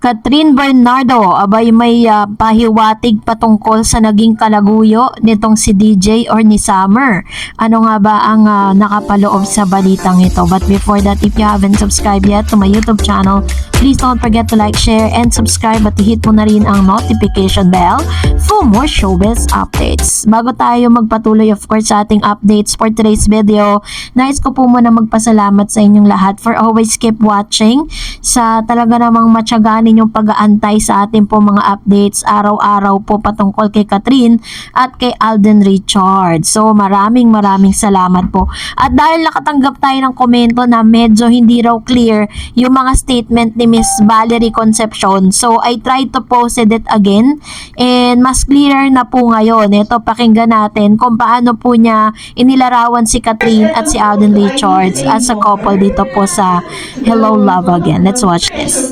Catherine Bernardo, abay may pahiwatig patungkol sa naging kalaguyo nitong si DJ or ni Summer. Ano nga ba ang nakapaloob sa balitang ito? But before that, if you haven't subscribed yet to my YouTube channel, please don't forget to like, share, and subscribe at hit mo na rin ang notification bell for more showbiz updates. Bago tayo magpatuloy of course sa ating updates for today's video, nais ko po muna magpasalamat sa inyong lahat for always keep watching sa talaga namang matyagaan yung pag-aantay sa ating po mga updates araw-araw po patungkol kay Catherine at kay Alden Richards. So maraming salamat po. At dahil nakatanggap tayo ng komento na medyo hindi raw clear yung mga statement ni Miss Valerie Concepcion, so I tried to post it again and mas clearer na po ngayon. Ito, pakinggan natin kung paano po niya inilarawan si Catherine at si Alden Richards as a couple dito po sa Hello Love Again. Let's watch this.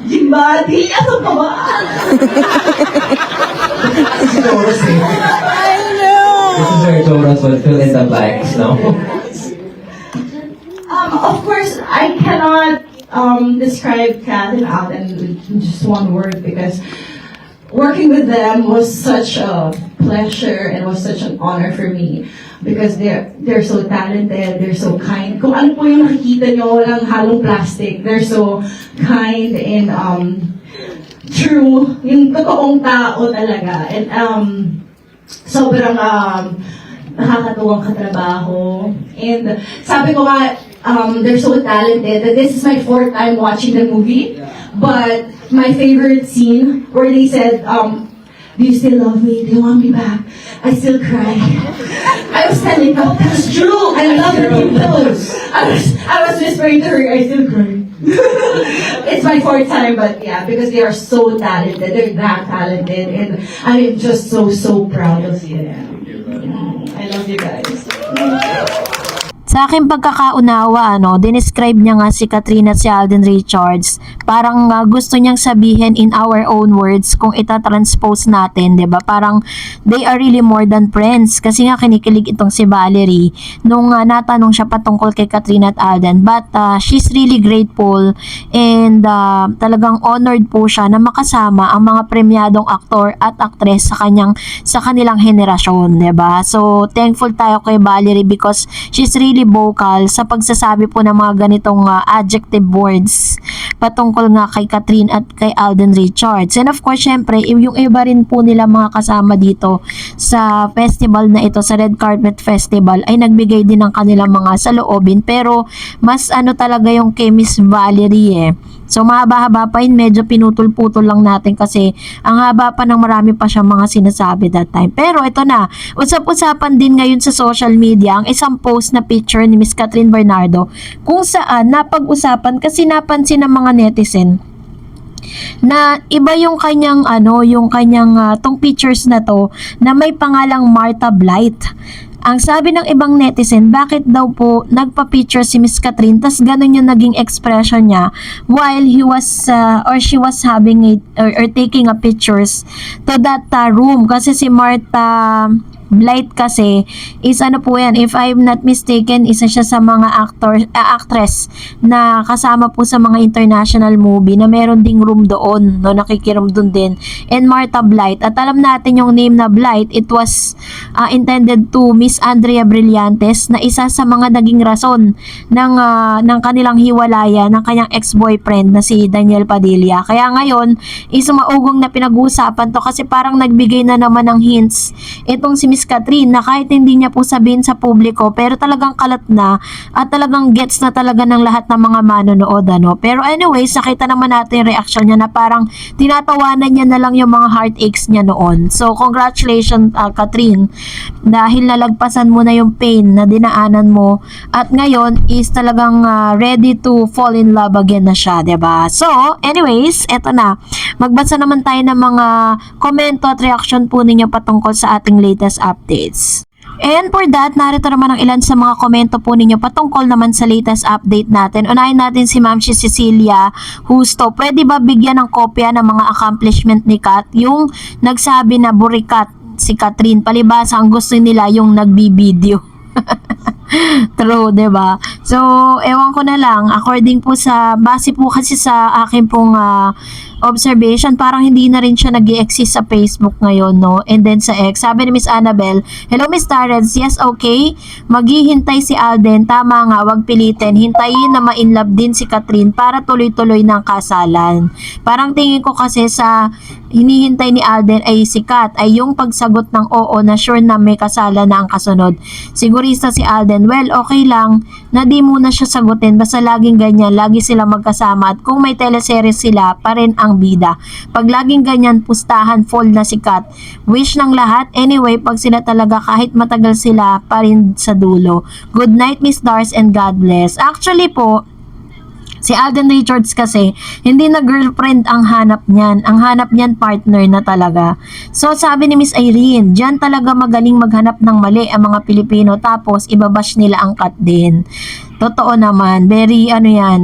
Jimbati, ano ka ba? This is Taurus eh. I know! This is where Taurus will fill in the blanks, no? Of course, I cannot describe Kat and Alden in just one word because working with them was such a pleasure and was such an honor for me. Because they're so talented, they're so kind. Kung ano po yung nakikita nyo, walang halong plastic. They're so kind and true. Yung totoong tao talaga. And sobrang nakakatuwang katrabaho. And sabi ko nga, they're so talented. This is my fourth time watching the movie. But my favorite scene where they said, do you still love me? Do you want me back? I still cry. I was telling her, that's true. I love her clothes. I was whispering to her, I still cry. It's my fourth time, but yeah, because they are so talented. They're that talented, and I am just so proud of them. I love you guys. Sa aking pagkakaunawa, dinescribe niya nga si Catherine at si Alden Richards. Parang gusto niyang sabihin in our own words kung itatranspose natin, 'di ba? Parang they are really more than friends. Kasi nga kinikilig itong si Valerie nung natanong siya patungkol kay Catherine at Alden. But she's really grateful and talagang honored po siya na makasama ang mga premyadong aktor at aktres sa kanilang henerasyon, 'di ba? So thankful tayo kay Valerie because she's really vocal sa pagsasabi po ng mga ganitong adjective words patungkol nga kay Catherine at kay Alden Richards. And of course, syempre, yung iba rin po nila mga kasama dito sa festival na ito, sa Red Carpet Festival, ay nagbigay din ng kanilang mga saloobin. Pero, mas talaga yung kay Miss Valerie eh. So mahaba-haba pa yun, medyo pinutol-putol lang natin kasi ang haba pa ng marami pa siyang mga sinasabi that time. Pero ito na, usap-usapan din ngayon sa social media ang isang post na picture ni Miss Catherine Bernardo kung saan napag-usapan kasi napansin ng mga netizen na iba yung kanyang tong pictures na to na may pangalang Martha Blight. Ang sabi ng ibang netizen, bakit daw po nagpa-picture si Miss Catherine tas ganun yung naging expression niya while he was or she was having or taking a pictures to that room. Kasi si Martha Blight kasi is po yan, if I'm not mistaken, isa siya sa mga actress na kasama po sa mga international movie na meron ding room doon, nakikiroom doon din. And Martha Blight, at alam natin yung name na Blight, it was intended to Miss Andrea Brillantes na isa sa mga naging rason ng kanilang hiwalayan ng kanyang ex-boyfriend na si Daniel Padilla. Kaya ngayon, is maugong na pinag-uusapan to kasi parang nagbigay na naman ng hints itong si Miss Catherine na kahit hindi niya po sabihin sa publiko pero talagang kalat na at talagang gets na talaga ng lahat ng mga manonood Pero anyways, nakita naman natin yung reaction niya na parang tinatawanan niya na lang yung mga heartaches niya noon. So congratulations Catherine, dahil nalagpasan mo na yung pain na dinaanan mo at ngayon is talagang ready to fall in love again na siya, 'di ba? So anyways, eto na. Magbasa naman tayo ng mga komento at reaction po ninyo patungkol sa ating latest updates. And for that, narito naman ang ilan sa mga komento po ninyo patungkol naman sa latest update natin. Unahin natin si Ma'am Cecilia Husto. Pwede ba bigyan ng kopya ng mga accomplishment ni Kat? Yung nagsabi na burikat si Catherine, palibasa ang gusto nila yung nagbibideo. True, 'di ba? So, ewan ko na lang, according po sa base po kasi sa akin pong observation, parang hindi na rin siya nag-exist sa Facebook ngayon, no? And then sa X, sabi ni Miss Annabel, "Hello Miss Tarreds, yes, okay. Maghihintay si Alden, tama nga, wag pilitin. Hintayin na ma-inlove din si Catherine para tuloy-tuloy ng kasalan." Parang tingin ko kasi sa hinihintay ni Alden ay sikat ay yung pagsagot ng oo na sure na may kasalan na ang kasunod. Sigurista si Alden, well, okay lang na di muna siya sagutin basta laging ganyan, lagi sila magkasama at kung may teleserye sila pa rin ang bida. Pag laging ganyan, pustahan, fall na sikat. Wish ng lahat. Anyway, pag sila talaga kahit matagal sila pa rin sa dulo. Good night, Miss Dars, and God bless. Actually po, si Alden Richards kasi, hindi na girlfriend ang hanap niyan. Ang hanap niyan, partner na talaga. So, sabi ni Miss Irene, diyan talaga magaling maghanap ng mali ang mga Pilipino tapos ibabash nila ang cut din. Totoo naman, very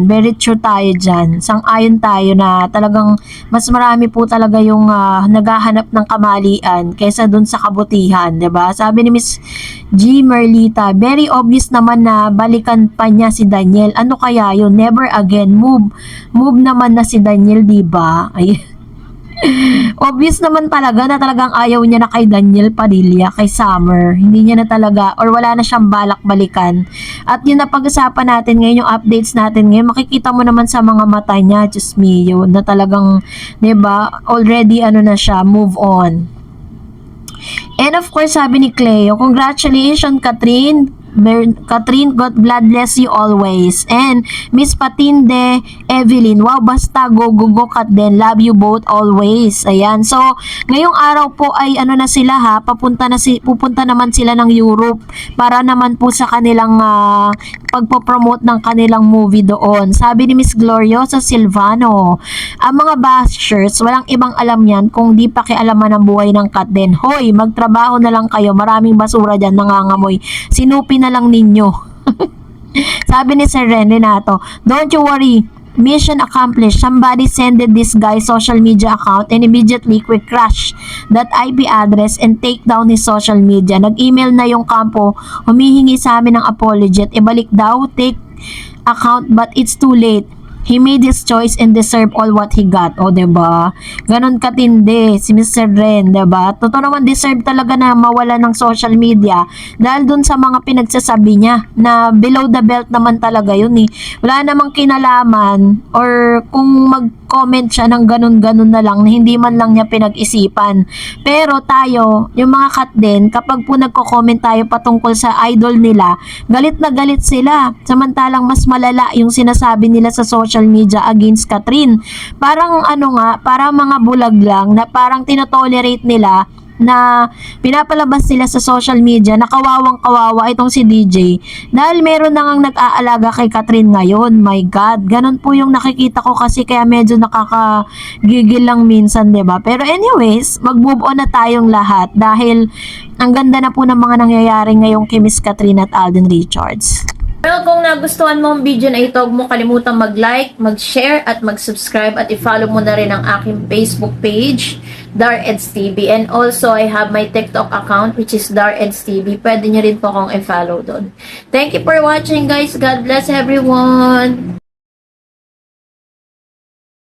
very true tayo dyan. Sang-ayon tayo na talagang mas marami po talaga yung naghahanap ng kamalian kaysa dun sa kabutihan, 'di ba? Sabi ni Miss G. Merlita, very obvious naman na balikan pa niya si Daniel. Ano kaya yun? Never again. Move naman na si Daniel, 'di ba? Ay. Obvious naman talaga na talagang ayaw niya na kay Daniel Padilla, kay Summer. Hindi niya na talaga, or wala na siyang balak balikan. At yun na pag-usapan natin ngayon, yung updates natin ngayon, makikita mo naman sa mga mata niya, Diyos mio, na talagang, 'di ba, already na siya, move on. And of course, sabi ni Cleo, congratulations, Catherine. Catherine, God bless you always. And Miss Patinde Evelyn, wow, basta go Kat din. Love you both always. Ayan. So, ngayong araw po ay na sila ha, pupunta naman sila ng Europe para naman po sa kanilang pagpo-promote ng kanilang movie doon. Sabi ni Miss Gloriosa Silvano, ang mga bashers, walang ibang alam yan kung di pakialaman ang buhay ng Kat din. Hoy, magtrabaho na lang kayo. Maraming basura dyan, nangangamoy. Sinupi na lang ninyo. Sabi ni Sir Ren Renato, don't you worry, mission accomplished. Somebody sended this guy social media account and immediately quick crash that IP address and take down his social media. Nag-email na yung kampo, humihingi sa amin ng apology at ibalik daw take account but it's too late. He made his choice and deserve all what he got. O, diba? Ganon katindi si Mr. Ren, diba? Totoo naman, deserve talaga na mawala ng social media dahil dun sa mga pinagsasabi niya na below the belt naman talaga yun eh. Wala namang kinalaman or kung mag-comment siya ng ganon-ganon na lang na hindi man lang niya pinag-isipan. Pero tayo, yung mga kat din, kapag po nagko-comment tayo patungkol sa idol nila, galit na galit sila. Samantalang mas malala yung sinasabi nila sa social media against Catherine. Parang parang mga bulag lang na parang tinotolerate nila na pinapalabas nila sa social media na kawawang-kawawa itong si DJ dahil meron na ngang nag-aalaga kay Catherine ngayon. My God, ganun po yung nakikita ko kasi kaya medyo nakakagigil lang minsan, 'di ba? Pero anyways, mag-move on na tayong lahat dahil ang ganda na po ng mga nangyayari ngayong kay Miss Catherine at Alden Richards. Well, kung nagustuhan mo ang video na ito, huwag mo kalimutang mag-like, mag-share, at mag-subscribe, at i-follow mo na rin ang aking Facebook page, Dareds TV. And also, I have my TikTok account, which is Dareds TV. Pwede nyo rin po akong i-follow doon. Thank you for watching, guys. God bless everyone!